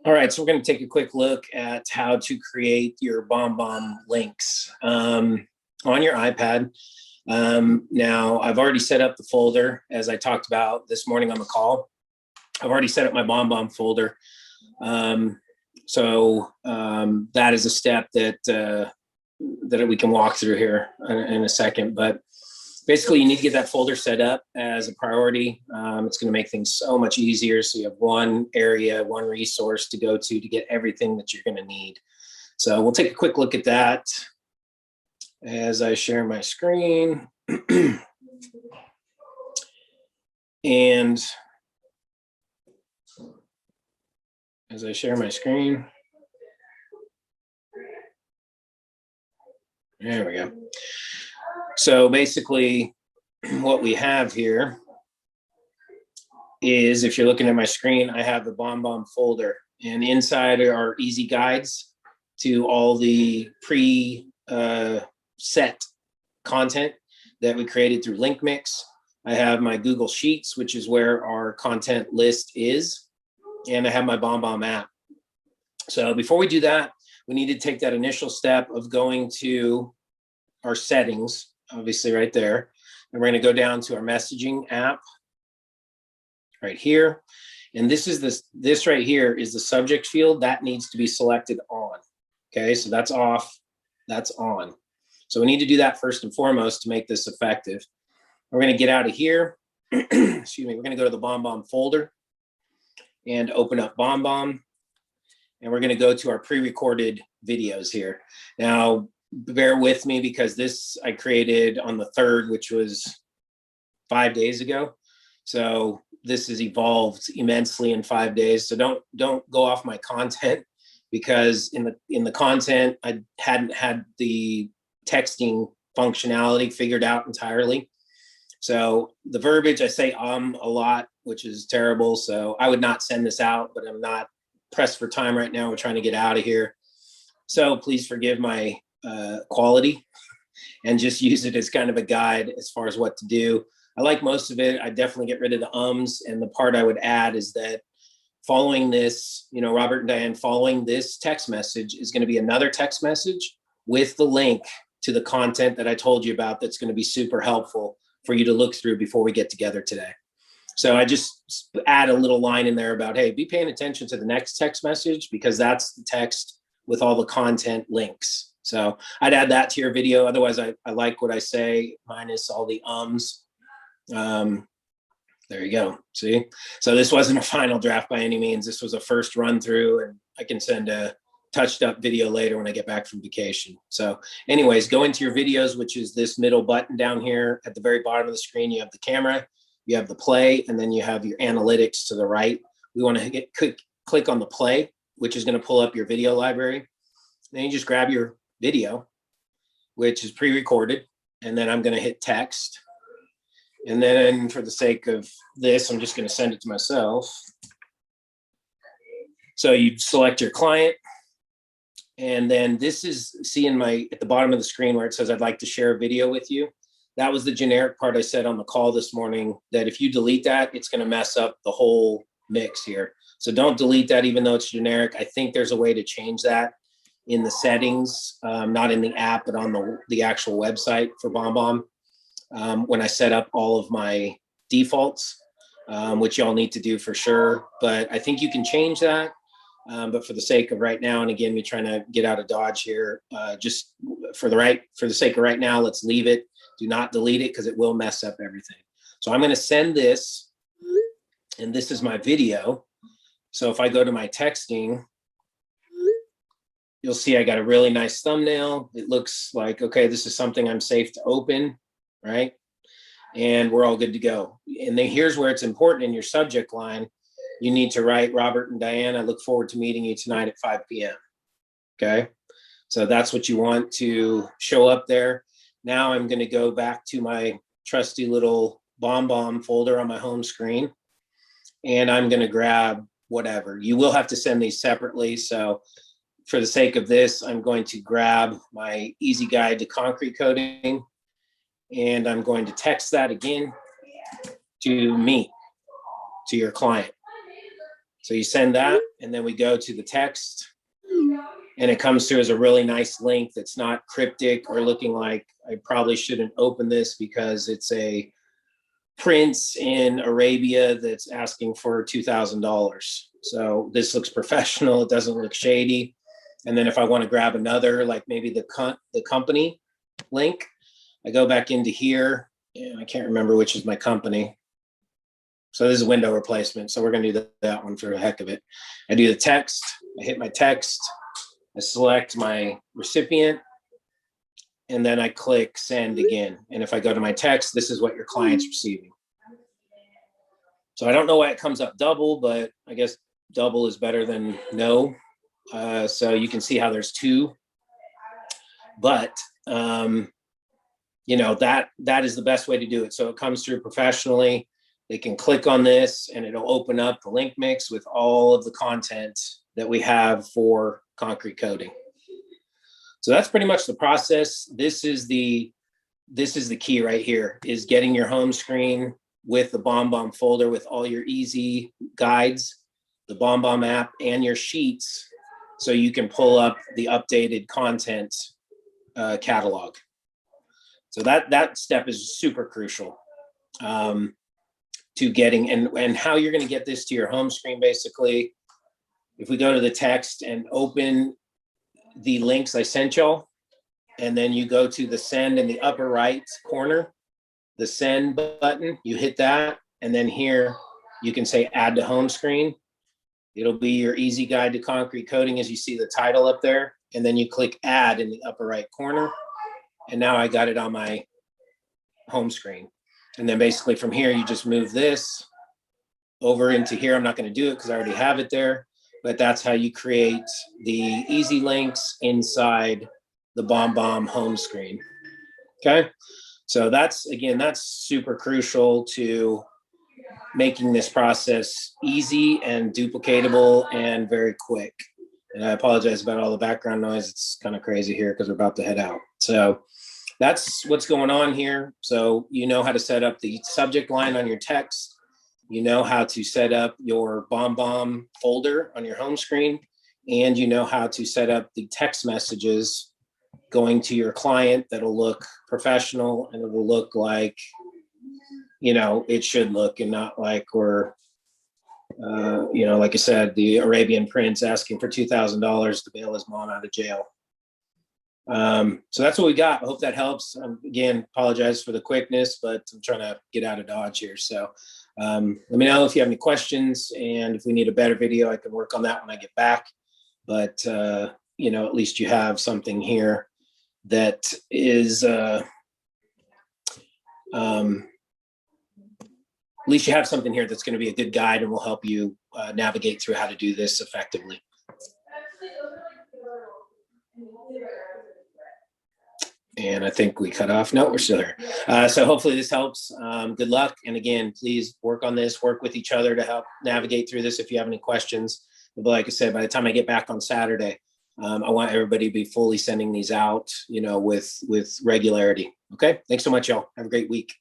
All right, so we're going to take a quick look at how to create your BombBomb links on your iPad. Now, I've already set up the folder, as I talked about this morning on the call. I've already set up my BombBomb folder. So that is a step that we can walk through here in a second. But basically, you need to get that folder set up as a priority. It's going to make things so much easier. So you have one area, one resource to go to get everything that you're going to need. So we'll take a quick look at that as I share my screen. And as I share my screen, there we go. So basically what we have here is, if you're looking at my screen, I have the BombBomb folder, and inside are easy guides to all the set content that we created through LinkMix. I have my Google Sheets, which is where our content list is, and I have my BombBomb app. So before we do that, we need to take that initial step of going to our settings, obviously right there. And we're going to go down to our messaging app right here. And this right here is the subject field that needs to be selected on. Okay, so that's off, that's on. So we need to do that first and foremost to make this effective. We're going to get out of here. Excuse me. We're going to go to the BombBomb folder and open up BombBomb. And we're going to go to our pre-recorded videos here. Now, bear with me because this I created on the 3rd, which was 5 days ago. So this has evolved immensely in 5 days. So don't go off my content, because in the content I hadn't had the texting functionality figured out entirely. So the verbiage, I say a lot, which is terrible. So I would not send this out, but I'm not pressed for time right now. We're trying to get out of here. So please forgive my quality and just use it as kind of a guide as far as what to do. I like most of it. I definitely get rid of the ums. And the part I would add is that following this, Robert and Diane, following this text message is going to be another text message with the link to the content that I told you about that's going to be super helpful for you to look through before we get together today. So I just add a little line in there about, hey, be paying attention to the next text message, because that's the text with all the content links. So I'd add that to your video. Otherwise, I like what I say, minus all the ums. There you go. See? So this wasn't a final draft by any means. This was a first run through, and I can send a touched up video later when I get back from vacation. So anyways, go into your videos, which is this middle button down here at the very bottom of the screen. You have the camera, you have the play, and then you have your analytics to the right. We want to click on the play, which is going to pull up your video library. Then you just grab your video, which is pre-recorded, and then I'm going to hit text. And then for the sake of this, I'm just going to send it to myself. So you select your client, and then this is, see at the bottom of the screen where it says, I'd like to share a video with you. That was the generic part I said on the call this morning, that if you delete that, it's going to mess up the whole mix here. So don't delete that, even though it's generic. I think there's a way to change that in the settings, not in the app, but on the actual website for BombBomb. When I set up all of my defaults, which y'all need to do for sure. But I think you can change that. But for the sake of right now, and again, we're trying to get out of Dodge here, just for the sake of right now, let's leave it. Do not delete it, because it will mess up everything. So I'm going to send this, and this is my video. So if I go to my texting, you'll see I got a really nice thumbnail. It looks like, okay, this is something I'm safe to open, right? And we're all good to go. And then here's where it's important in your subject line. You need to write, Robert and Diane, I look forward to meeting you tonight at 5 p.m. Okay, so that's what you want to show up there. Now I'm going to go back to my trusty little BombBomb folder on my home screen, and I'm going to grab whatever. You will have to send these separately. So for the sake of this, I'm going to grab my easy guide to concrete coating, and I'm going to text that again to me. to your client. So you send that, and then we go to the text, and it comes through as a really nice link that's not cryptic or looking like I probably shouldn't open this because it's a prince in Arabia that's asking for $2,000. So this looks professional. It doesn't look shady. And then if I want to grab another, like maybe the company link, I go back into here, and I can't remember which is my company. So this is window replacement. So we're going to do that one for the heck of it. I do the text. I hit my text. I select my recipient, and then I click send again. And if I go to my text, this is what your client's receiving. So I don't know why it comes up double, but I guess double is better than no. So you can see how there's two. But you know, that is the best way to do it. So it comes through professionally. They can click on this, and it'll open up the link mix with all of the content that we have for concrete coating. So that's pretty much the process. This is the key right here, is getting your home screen with the BombBomb folder with all your easy guides, the BombBomb app, and your sheets, so you can pull up the updated content catalog. So that step is super crucial to getting, and how you're going to get this to your home screen. Basically, if we go to the text and open the links I sent y'all, and then you go to the send in the upper right corner, the send button, you hit that, and then here you can say add to home screen. It'll be your easy guide to concrete coating, as you see the title up there, and then you click add in the upper right corner, and now I got it on my home screen. And then basically from here, you just move this over into here. I'm not going to do it because I already have it there, but that's how you create the easy links inside the BombBomb home screen. Okay. So that's super crucial to making this process easy and duplicatable and very quick. And I apologize about all the background noise. It's kind of crazy here because we're about to head out. So that's what's going on here. So you know how to set up the subject line on your text. You know how to set up your BombBomb folder on your home screen, and you know how to set up the text messages going to your client that'll look professional, and it will look like, you know, it should look, and not like we're, you know, like I said, the Arabian prince asking for $2,000 to bail his mom out of jail. So that's what we got. I hope that helps. Again, apologize for the quickness, but I'm trying to get out of Dodge here. So let me know if you have any questions, and if we need a better video, I can work on that when I get back. But, you know, at least you have something here that is, at least you have something here that's going to be a good guide and will help you navigate through how to do this effectively. And I think we cut off. No, we're still here. So hopefully this helps. Good luck. And again, please work on this, work with each other to help navigate through this if you have any questions. But like I said, by the time I get back on Saturday, I want everybody to be fully sending these out, you know, with regularity. Okay. Thanks so much, y'all. Have a great week.